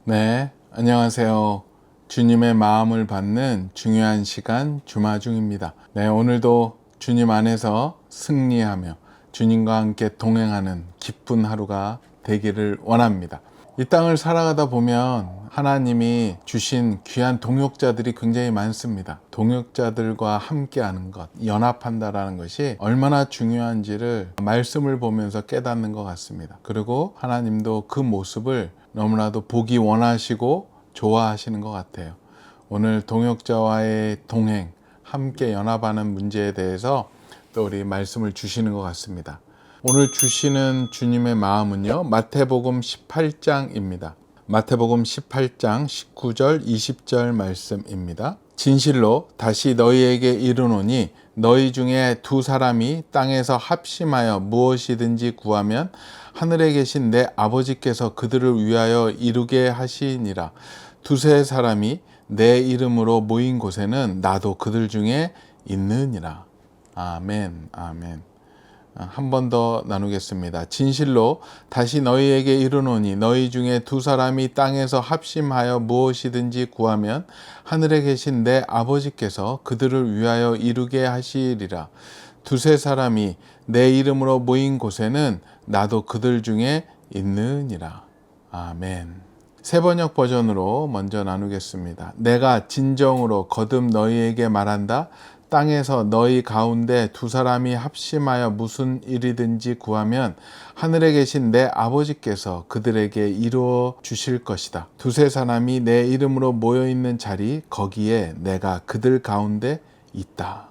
네, 안녕하세요. 주님의 마음을 받는 중요한 시간 주마중입니다. 네, 오늘도 주님 안에서 승리하며 주님과 함께 동행하는 기쁜 하루가 되기를 원합니다. 이 땅을 살아가다 보면 하나님이 주신 귀한 동역자들이 굉장히 많습니다. 동역자들과 함께하는 것, 연합한다라는 것이 얼마나 중요한지를 말씀을 보면서 깨닫는 것 같습니다. 그리고 하나님도 그 모습을 너무나도 보기 원하시고 좋아하시는 것 같아요. 오늘 동역자와의 동행, 함께 연합하는 문제에 대해서 또 우리 말씀을 주시는 것 같습니다. 오늘 주시는 주님의 마음은요, 마태복음 18장입니다. 마태복음 18장 19절 20절 말씀입니다. 진실로 다시 너희에게 이르노니 너희 중에 두 사람이 땅에서 합심하여 무엇이든지 구하면 하늘에 계신 내 아버지께서 그들을 위하여 이루게 하시니라. 두세 사람이 내 이름으로 모인 곳에는 나도 그들 중에 있느니라. 아멘, 아멘. 한 번 더 나누겠습니다. 진실로 다시 너희에게 이르노니 너희 중에 두 사람이 땅에서 합심하여 무엇이든지 구하면 하늘에 계신 내 아버지께서 그들을 위하여 이루게 하시리라. 두세 사람이 내 이름으로 모인 곳에는 나도 그들 중에 있느니라. 아멘. 새번역 버전으로 먼저 나누겠습니다. 내가 진정으로 거듭 너희에게 말한다. 땅에서 너희 가운데 두 사람이 합심하여 무슨 일이든지 구하면 하늘에 계신 내 아버지께서 그들에게 이루어 주실 것이다. 두세 사람이 내 이름으로 모여 있는 자리 거기에 내가 그들 가운데 있다.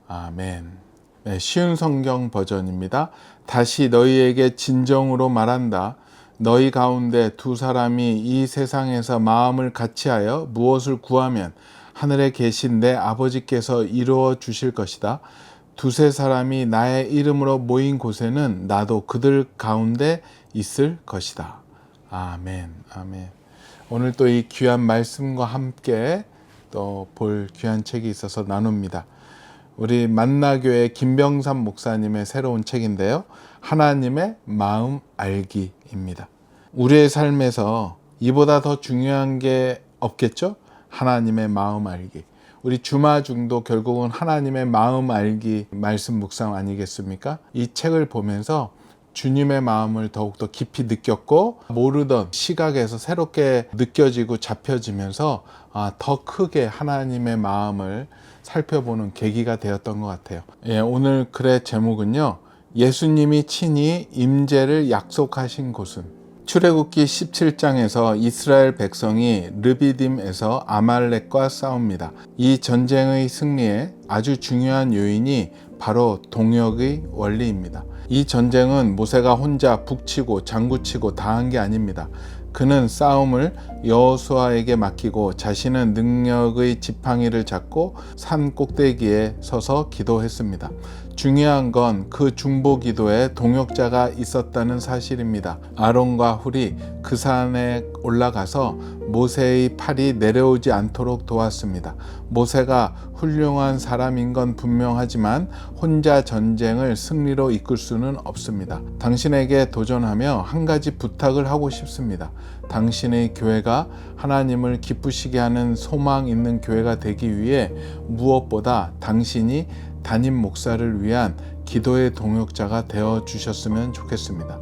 아멘. 네, 쉬운 성경 버전입니다. 다시 너희에게 진정으로 말한다. 너희 가운데 두 사람이 이 세상에서 마음을 같이하여 무엇을 구하면 하늘에 계신 내 아버지께서 이루어 주실 것이다. 두세 사람이 나의 이름으로 모인 곳에는 나도 그들 가운데 있을 것이다. 아멘, 아멘. 오늘 또 이 귀한 말씀과 함께 또 볼 귀한 책이 있어서 나눕니다. 우리 만나교회 김병삼 목사님의 새로운 책인데요. 하나님의 마음 알기입니다. 우리의 삶에서 이보다 더 중요한 게 없겠죠? 하나님의 마음 알기. 우리 주마중도 결국은 하나님의 마음 알기 말씀 묵상 아니겠습니까? 이 책을 보면서 주님의 마음을 더욱더 깊이 느꼈고 모르던 시각에서 새롭게 느껴지고 잡혀지면서 더 크게 하나님의 마음을 살펴보는 계기가 되었던 것 같아요. 오늘 글의 제목은요. 예수님이 친히 임재를 약속하신 곳은. 출애굽기 17장에서 이스라엘 백성이 르비딤에서 아말렉과 싸웁니다. 이 전쟁의 승리에 아주 중요한 요인이 바로 동역의 원리입니다. 이 전쟁은 모세가 혼자 북치고 장구치고 다 한 게 아닙니다. 그는 싸움을 여호수아에게 맡기고 자신은 능력의 지팡이를 잡고 산 꼭대기에 서서 기도했습니다. 중요한 건 그 중보 기도에 동역자가 있었다는 사실입니다. 아론과 훌이 그 산에 올라가서 모세의 팔이 내려오지 않도록 도왔습니다. 모세가 훌륭한 사람인 건 분명하지만 혼자 전쟁을 승리로 이끌 수는 없습니다. 당신에게 도전하며 한 가지 부탁을 하고 싶습니다. 당신의 교회가 하나님을 기쁘시게 하는 소망 있는 교회가 되기 위해 무엇보다 당신이 담임 목사를 위한 기도의 동역자가 되어 주셨으면 좋겠습니다.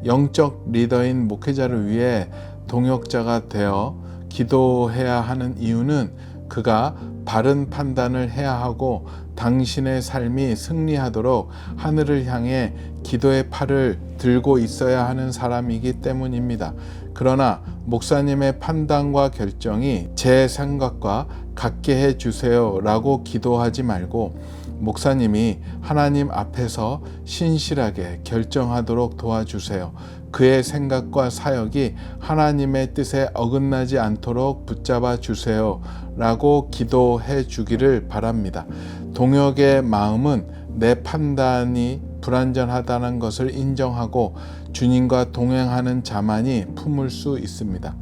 영적 리더인 목회자를 위해 동역자가 되어 기도해야 하는 이유는 그가 바른 판단을 해야 하고 당신의 삶이 승리하도록 하늘을 향해 기도의 팔을 들고 있어야 하는 사람이기 때문입니다. 그러나 목사님의 판단과 결정이 제 생각과 같게 해 주세요 라고 기도하지 말고 목사님이 하나님 앞에서 신실하게 결정하도록 도와주세요. 그의 생각과 사역이 하나님의 뜻에 어긋나지 않도록 붙잡아 주세요 라고 기도해 주기를 바랍니다. 동역의 마음은 내 판단이 불완전하다는 것을 인정하고 주님과 동행하는 자만이 품을 수 있습니다.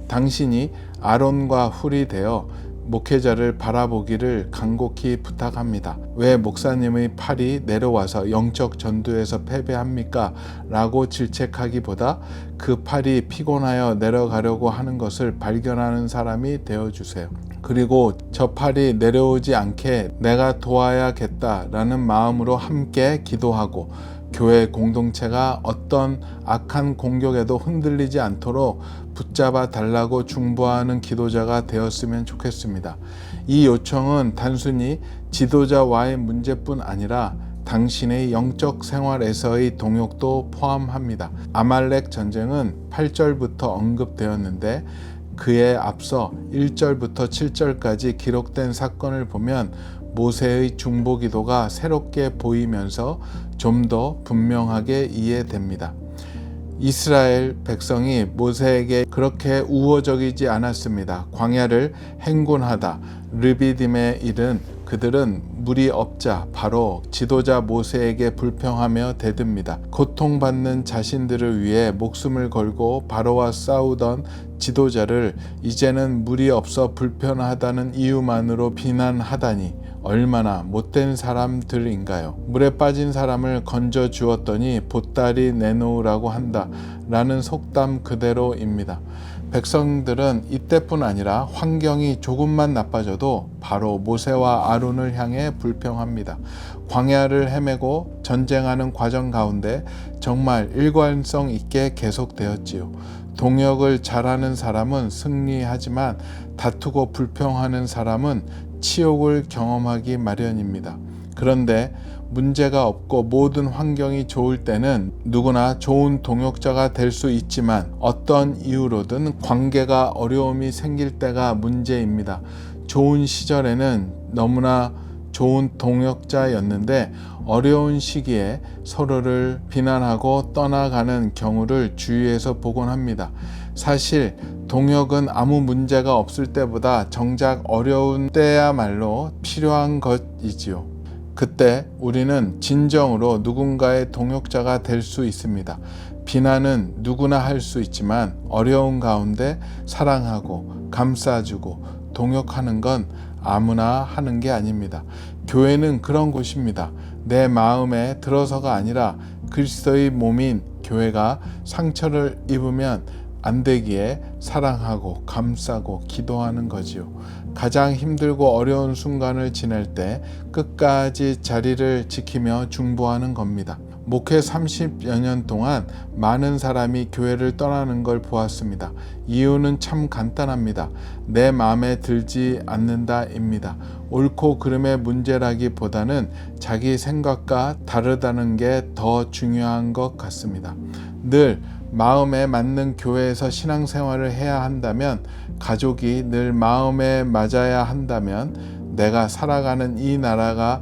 당신이 아론과 훌이 되어 목회자를 바라보기를 간곡히 부탁합니다. 왜 목사님의 팔이 내려와서 영적 전투에서 패배합니까? 라고 질책하기보다 그 팔이 피곤하여 내려가려고 하는 것을 발견하는 사람이 되어주세요. 그리고 저 팔이 내려오지 않게 내가 도와야겠다라는 마음으로 함께 기도하고 교회 공동체가 어떤 악한 공격에도 흔들리지 않도록 붙잡아 달라고 중보하는 기도자가 되었으면 좋겠습니다. 이 요청은 단순히 지도자와의 문제뿐 아니라 당신의 영적 생활에서의 동역도 포함합니다. 아말렉 전쟁은 8절부터 언급되었는데 그에 앞서 1절부터 7절까지 기록된 사건을 보면 모세의 중보 기도가 새롭게 보이면서 좀 더 분명하게 이해됩니다. 이스라엘 백성이 모세에게 그렇게 우호적이지 않았습니다. 광야를 행군하다 르비딤에 이른 그들은 물이 없자 바로 지도자 모세에게 불평하며 대듭니다. 고통받는 자신들을 위해 목숨을 걸고 바로와 싸우던 지도자를 이제는 물이 없어 불편하다는 이유만으로 비난하다니 얼마나 못된 사람들인가요? 물에 빠진 사람을 건져 주었더니 보따리 내놓으라고 한다 라는 속담 그대로입니다. 백성들은 이때뿐 아니라 환경이 조금만 나빠져도 바로 모세와 아론을 향해 불평합니다. 광야를 헤매고 전쟁하는 과정 가운데 정말 일관성 있게 계속되었지요. 동역을 잘하는 사람은 승리하지만 다투고 불평하는 사람은 치욕을 경험하기 마련입니다. 그런데 문제가 없고 모든 환경이 좋을 때는 누구나 좋은 동역자가 될 수 있지만 어떤 이유로든 관계가 어려움이 생길 때가 문제입니다. 좋은 시절에는 너무나 좋은 동역자였는데 어려운 시기에 서로를 비난하고 떠나가는 경우를 주위에서 보곤 합니다. 사실 동역은 아무 문제가 없을 때보다 정작 어려운 때야말로 필요한 것이지요. 그때 우리는 진정으로 누군가의 동역자가 될 수 있습니다. 비난은 누구나 할 수 있지만 어려운 가운데 사랑하고 감싸주고 동역하는 건 아무나 하는 게 아닙니다. 교회는 그런 곳입니다. 내 마음에 들어서가 아니라 그리스도의 몸인 교회가 상처를 입으면 안 되기에 사랑하고 감싸고 기도하는 거지요. 가장 힘들고 어려운 순간을 지낼 때 끝까지 자리를 지키며 중보하는 겁니다. 목회 30여 년 동안 많은 사람이 교회를 떠나는 걸 보았습니다. 이유는 참 간단합니다. 내 마음에 들지 않는다입니다. 옳고 그름의 문제라기보다는 자기 생각과 다르다는 게 더 중요한 것 같습니다. 늘 마음에 맞는 교회에서 신앙생활을 해야 한다면, 가족이 늘 마음에 맞아야 한다면, 내가 살아가는 이 나라가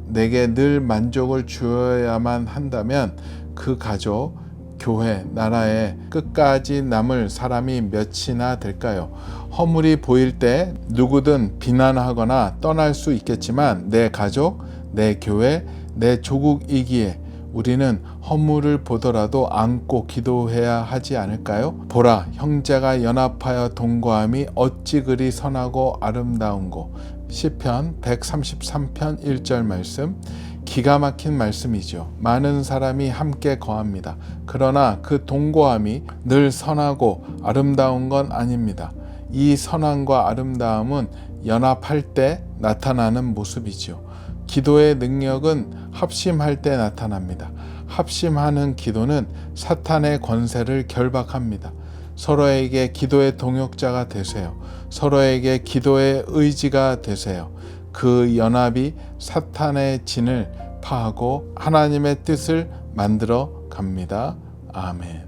내게 늘 만족을 주어야만 한다면 그 가족, 교회, 나라에 끝까지 남을 사람이 몇이나 될까요? 허물이 보일 때 누구든 비난하거나 떠날 수 있겠지만 내 가족, 내 교회, 내 조국이기에 우리는 허물을 보더라도 안고 기도해야 하지 않을까요? 보라, 형제가 연합하여 동거함이 어찌 그리 선하고 아름다운고. 시편 133편 1절 말씀, 기가 막힌 말씀이죠. 많은 사람이 함께 거합니다. 그러나 그 동거함이 늘 선하고 아름다운 건 아닙니다. 이 선함과 아름다움은 연합할 때 나타나는 모습이죠. 기도의 능력은 합심할 때 나타납니다. 합심하는 기도는 사탄의 권세를 결박합니다. 서로에게 기도의 동역자가 되세요. 서로에게 기도의 의지가 되세요. 그 연합이 사탄의 진을 파하고 하나님의 뜻을 만들어 갑니다. 아멘.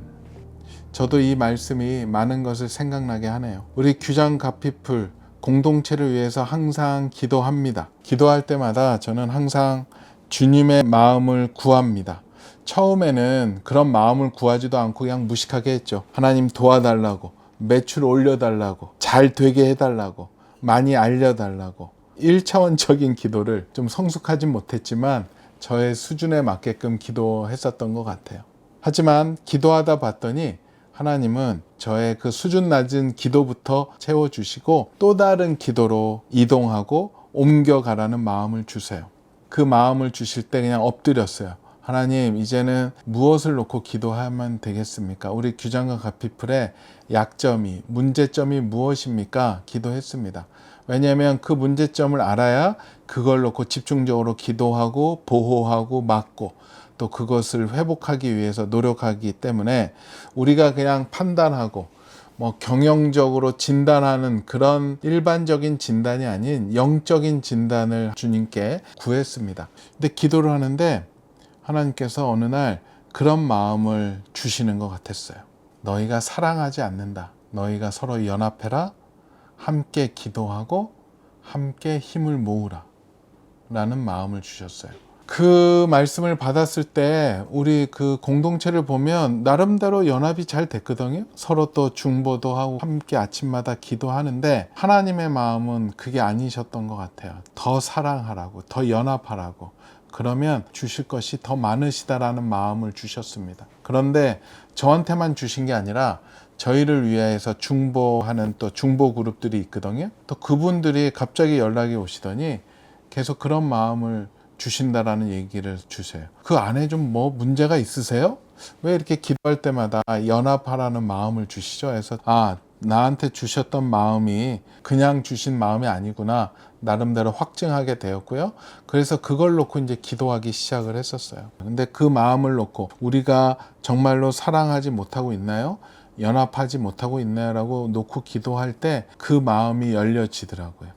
저도 이 말씀이 많은 것을 생각나게 하네요. 우리 규장 가피풀 공동체를 위해서 항상 기도합니다. 기도할 때마다 저는 항상 주님의 마음을 구합니다. 처음에는 그런 마음을 구하지도 않고 그냥 무식하게 했죠. 하나님 도와달라고, 매출 올려달라고, 잘 되게 해달라고, 많이 알려달라고. 1차원적인 기도를 좀 성숙하진 못했지만 저의 수준에 맞게끔 기도했었던 것 같아요. 하지만 기도하다 봤더니 하나님은 저의 그 수준 낮은 기도부터 채워주시고 또 다른 기도로 이동하고 옮겨가라는 마음을 주세요. 그 마음을 주실 때 그냥 엎드렸어요. 하나님, 이제는 무엇을 놓고 기도하면 되겠습니까? 우리 규장과 가피플의 약점이, 문제점이 무엇입니까? 기도했습니다. 왜냐하면 그 문제점을 알아야 그걸 놓고 집중적으로 기도하고 보호하고 막고 또 그것을 회복하기 위해서 노력하기 때문에 우리가 그냥 판단하고 경영적으로 진단하는 그런 일반적인 진단이 아닌 영적인 진단을 주님께 구했습니다. 근데 기도를 하는데 하나님께서 어느 날 그런 마음을 주시는 것 같았어요. 너희가 사랑하지 않는다. 너희가 서로 연합해라. 함께 기도하고 함께 힘을 모으라. 라는 마음을 주셨어요. 그 말씀을 받았을 때 우리 그 공동체를 보면 나름대로 연합이 잘 됐거든요. 서로 또 중보도 하고 함께 아침마다 기도하는데 하나님의 마음은 그게 아니셨던 것 같아요. 더 사랑하라고, 더 연합하라고. 그러면 주실 것이 더 많으시다라는 마음을 주셨습니다. 그런데 저한테만 주신 게 아니라 저희를 위해서 중보하는 또 중보 그룹들이 있거든요. 또 그분들이 갑자기 연락이 오시더니 계속 그런 마음을 주신다라는 얘기를 주세요. 그 안에 좀 문제가 있으세요? 왜 이렇게 기도할 때마다 연합하라는 마음을 주시죠? 그래서 나한테 주셨던 마음이 그냥 주신 마음이 아니구나. 나름대로 확증하게 되었고요. 그래서 그걸 놓고 이제 기도하기 시작을 했었어요. 근데 그 마음을 놓고 우리가 정말로 사랑하지 못하고 있나요? 연합하지 못하고 있나요? 라고 놓고 기도할 때 그 마음이 열려지더라고요.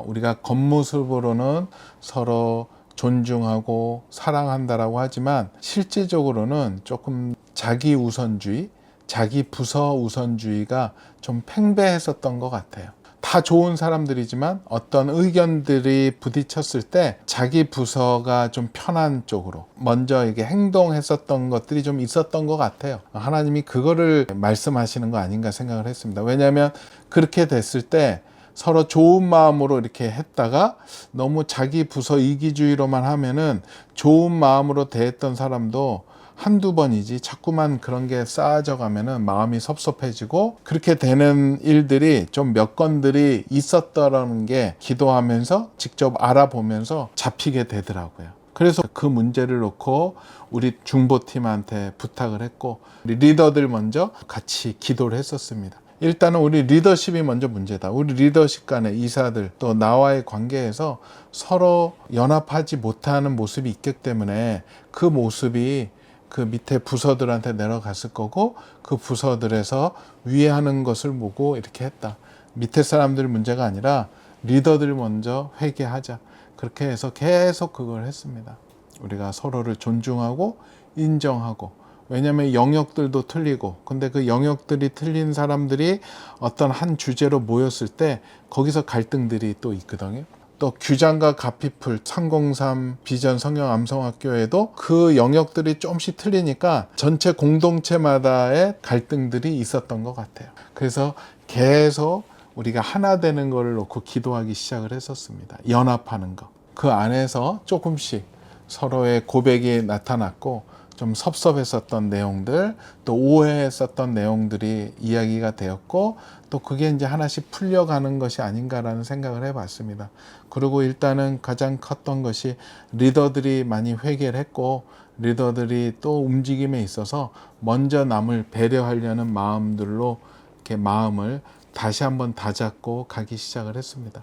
우리가 겉모습으로는 서로 존중하고 사랑한다라고 하지만 실질적으로는 조금 자기 우선주의, 자기 부서 우선주의가 좀 팽배했었던 것 같아요. 다 좋은 사람들이지만 어떤 의견들이 부딪혔을 때 자기 부서가 좀 편한 쪽으로 먼저 이게 행동했었던 것들이 좀 있었던 것 같아요. 하나님이 그거를 말씀하시는 거 아닌가 생각을 했습니다. 왜냐하면 그렇게 됐을 때 서로 좋은 마음으로 이렇게 했다가 너무 자기 부서 이기주의로만 하면은 좋은 마음으로 대했던 사람도 한두 번이지 자꾸만 그런 게 쌓아져 가면은 마음이 섭섭해지고 그렇게 되는 일들이 좀 몇 건들이 있었다라는 게 기도하면서 직접 알아보면서 잡히게 되더라고요. 그래서 그 문제를 놓고 우리 중보팀한테 부탁을 했고 우리 리더들 먼저 같이 기도를 했었습니다. 일단은 우리 리더십이 먼저 문제다. 우리 리더십 간의 이사들 또 나와의 관계에서 서로 연합하지 못하는 모습이 있기 때문에 그 모습이 그 밑에 부서들한테 내려갔을 거고 그 부서들에서 위에 하는 것을 보고 이렇게 했다. 밑에 사람들 문제가 아니라 리더들 먼저 회개하자. 그렇게 해서 계속 그걸 했습니다. 우리가 서로를 존중하고 인정하고 왜냐하면 영역들도 틀리고 근데 그 영역들이 틀린 사람들이 어떤 한 주제로 모였을 때 거기서 갈등들이 또 있거든요. 또 규장과 가피플 303 비전 성령 암성학교에도 그 영역들이 조금씩 틀리니까 전체 공동체마다의 갈등들이 있었던 것 같아요. 그래서 계속 우리가 하나 되는 걸 놓고 기도하기 시작을 했었습니다. 연합하는 거. 그 안에서 조금씩 서로의 고백이 나타났고 좀 섭섭했었던 내용들 또 오해했었던 내용들이 이야기가 되었고 또 그게 이제 하나씩 풀려가는 것이 아닌가라는 생각을 해봤습니다. 그리고 일단은 가장 컸던 것이 리더들이 많이 회개를 했고 리더들이 또 움직임에 있어서 먼저 남을 배려하려는 마음들로 이렇게 마음을 다시 한번 다잡고 가기 시작을 했습니다.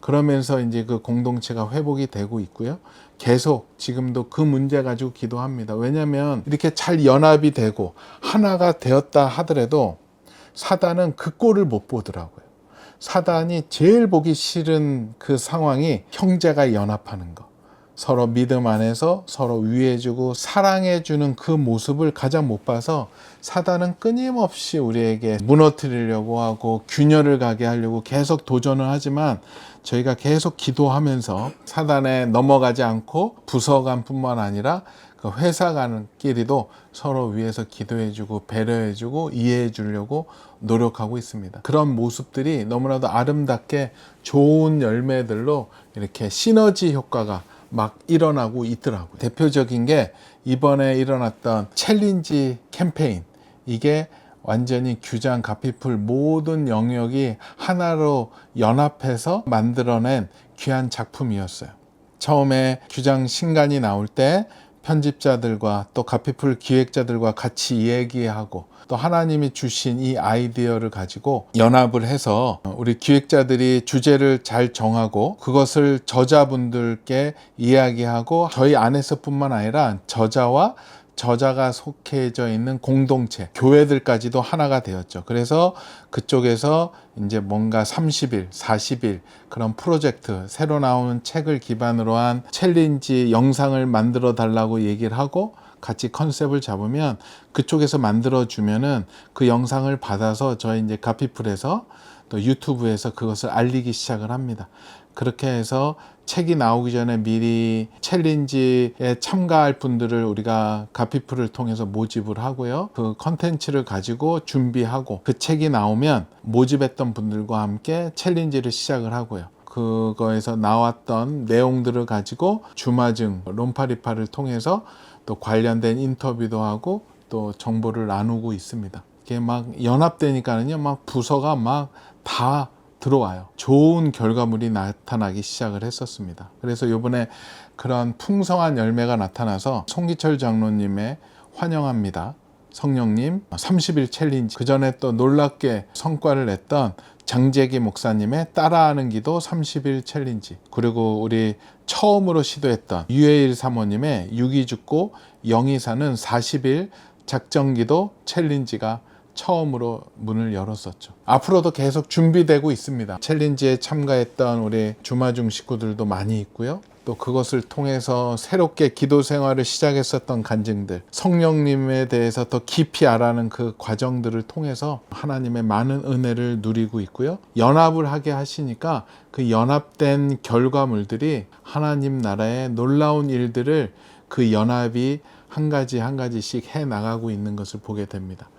그러면서 이제 그 공동체가 회복이 되고 있고요. 계속 지금도 그 문제 가지고 기도합니다. 왜냐하면 이렇게 잘 연합이 되고 하나가 되었다 하더라도 사단은 그 꼴을 못 보더라고요. 사단이 제일 보기 싫은 그 상황이 형제가 연합하는 거. 서로 믿음 안에서 서로 위해주고 사랑해주는 그 모습을 가장 못 봐서 사단은 끊임없이 우리에게 무너뜨리려고 하고 균열을 가게 하려고 계속 도전을 하지만 저희가 계속 기도하면서 사단에 넘어가지 않고 부서 간뿐만 아니라 그 회사 간끼리도 서로 위해서 기도해주고 배려해주고 이해해주려고 노력하고 있습니다. 그런 모습들이 너무나도 아름답게 좋은 열매들로 이렇게 시너지 효과가 막 일어나고 있더라고요. 대표적인 게 이번에 일어났던 챌린지 캠페인. 이게 완전히 규장, 가피풀 모든 영역이 하나로 연합해서 만들어낸 귀한 작품이었어요. 처음에 규장 신간이 나올 때 편집자들과 또 가피풀 기획자들과 같이 얘기하고 또 하나님이 주신 이 아이디어를 가지고 연합을 해서 우리 기획자들이 주제를 잘 정하고 그것을 저자분들께 이야기하고 저희 안에서뿐만 아니라 저자가 속해져 있는 공동체, 교회들까지도 하나가 되었죠. 그래서 그쪽에서 이제 뭔가 30일, 40일 그런 프로젝트, 새로 나오는 책을 기반으로 한 챌린지 영상을 만들어 달라고 얘기를 하고 같이 컨셉을 잡으면 그쪽에서 만들어주면은 그 영상을 받아서 저희 이제 가피풀에서 또 유튜브에서 그것을 알리기 시작을 합니다. 그렇게 해서 책이 나오기 전에 미리 챌린지에 참가할 분들을 우리가 가피풀을 통해서 모집을 하고요. 그 컨텐츠를 가지고 준비하고 그 책이 나오면 모집했던 분들과 함께 챌린지를 시작을 하고요. 그거에서 나왔던 내용들을 가지고 주마증, 롬파리파를 통해서 또 관련된 인터뷰도 하고 또 정보를 나누고 있습니다. 이게 막 연합되니까는요, 막 부서가 막 다 들어와요. 좋은 결과물이 나타나기 시작을 했었습니다. 그래서 이번에 그런 풍성한 열매가 나타나서 송기철 장로님의 환영합니다. 성령님 30일 챌린지, 그 전에 또 놀랍게 성과를 냈던 장재기 목사님의 따라하는 기도 30일 챌린지, 그리고 우리 처음으로 시도했던 유해일 사모님의 6이 죽고 0이 사는 40일 작정기도 챌린지가 처음으로 문을 열었었죠. 앞으로도 계속 준비되고 있습니다. 챌린지에 참가했던 우리 주마중 식구들도 많이 있고요. 또 그것을 통해서 새롭게 기도 생활을 시작했었던 간증들, 성령님에 대해서 더 깊이 알아가는 그 과정들을 통해서 하나님의 많은 은혜를 누리고 있고요. 연합을 하게 하시니까 그 연합된 결과물들이 하나님 나라의 놀라운 일들을 그 연합이 한 가지씩 해 나가고 있는 것을 보게 됩니다.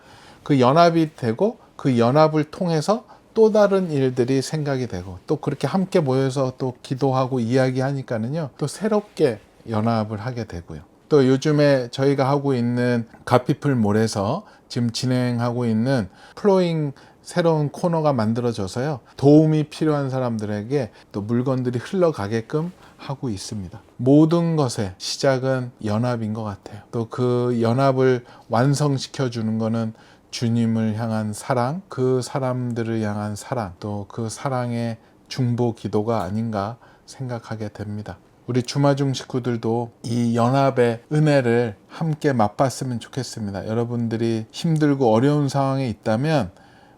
그 연합이 되고 그 연합을 통해서 또 다른 일들이 생각이 되고 또 그렇게 함께 모여서 또 기도하고 이야기하니까는요, 또 새롭게 연합을 하게 되고요. 또 요즘에 저희가 하고 있는 가피풀 몰에서 지금 진행하고 있는 플로잉 새로운 코너가 만들어져서요, 도움이 필요한 사람들에게 또 물건들이 흘러가게끔 하고 있습니다. 모든 것의 시작은 연합인 것 같아요. 또 그 연합을 완성시켜 주는 거는 주님을 향한 사랑, 그 사람들을 향한 사랑, 또 그 사랑의 중보 기도가 아닌가 생각하게 됩니다. 우리 주마중 식구들도 이 연합의 은혜를 함께 맛봤으면 좋겠습니다. 여러분들이 힘들고 어려운 상황에 있다면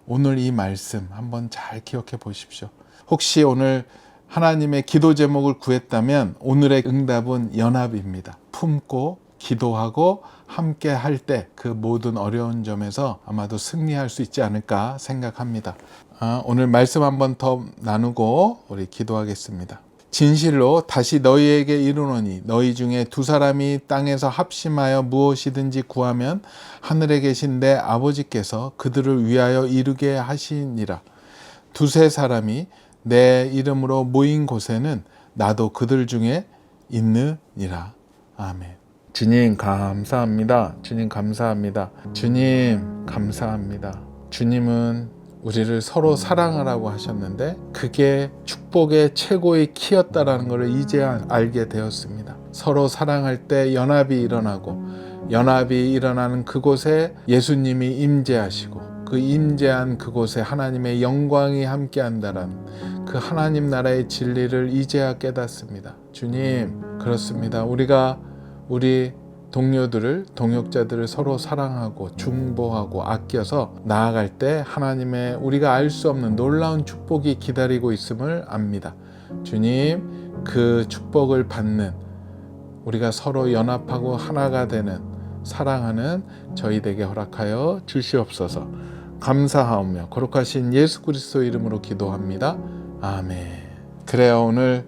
오늘 이 말씀 한번 잘 기억해 보십시오. 혹시 오늘 하나님의 기도 제목을 구했다면 오늘의 응답은 연합입니다. 품고 기도하고 함께 할 때 그 모든 어려운 점에서 아마도 승리할 수 있지 않을까 생각합니다. 오늘 말씀 한번 더 나누고 우리 기도하겠습니다. 진실로 다시 너희에게 이르노니 너희 중에 두 사람이 땅에서 합심하여 무엇이든지 구하면 하늘에 계신 내 아버지께서 그들을 위하여 이루게 하시니라. 두세 사람이 내 이름으로 모인 곳에는 나도 그들 중에 있느니라. 아멘. 주님 감사합니다. 주님 감사합니다. 주님 감사합니다. 주님은 우리를 서로 사랑하라고 하셨는데 그게 축복의 최고의 키였다라는 것을 이제야 알게 되었습니다. 서로 사랑할 때 연합이 일어나고 연합이 일어나는 그곳에 예수님이 임재하시고 그 임재한 그곳에 하나님의 영광이 함께한다라는 그 하나님 나라의 진리를 이제야 깨닫습니다. 주님, 그렇습니다. 우리가 우리 동료들을, 동역자들을 서로 사랑하고 중보하고 아껴서 나아갈 때 하나님의 우리가 알 수 없는 놀라운 축복이 기다리고 있음을 압니다. 주님, 그 축복을 받는 우리가 서로 연합하고 하나가 되는 사랑하는 저희 되게 허락하여 주시옵소서. 감사하오며 거룩하신 예수 그리스도 이름으로 기도합니다. 아멘. 그래요, 오늘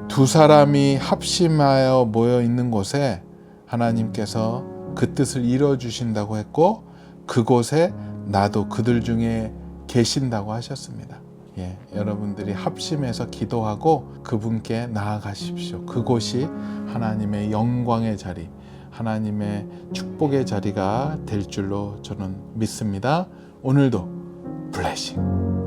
두 사람이 합심하여 모여 있는 곳에 하나님께서 그 뜻을 이루어 주신다고 했고 그곳에 나도 그들 중에 계신다고 하셨습니다. 여러분들이 합심해서 기도하고 그분께 나아가십시오. 그곳이 하나님의 영광의 자리, 하나님의 축복의 자리가 될 줄로 저는 믿습니다. 오늘도 블레싱.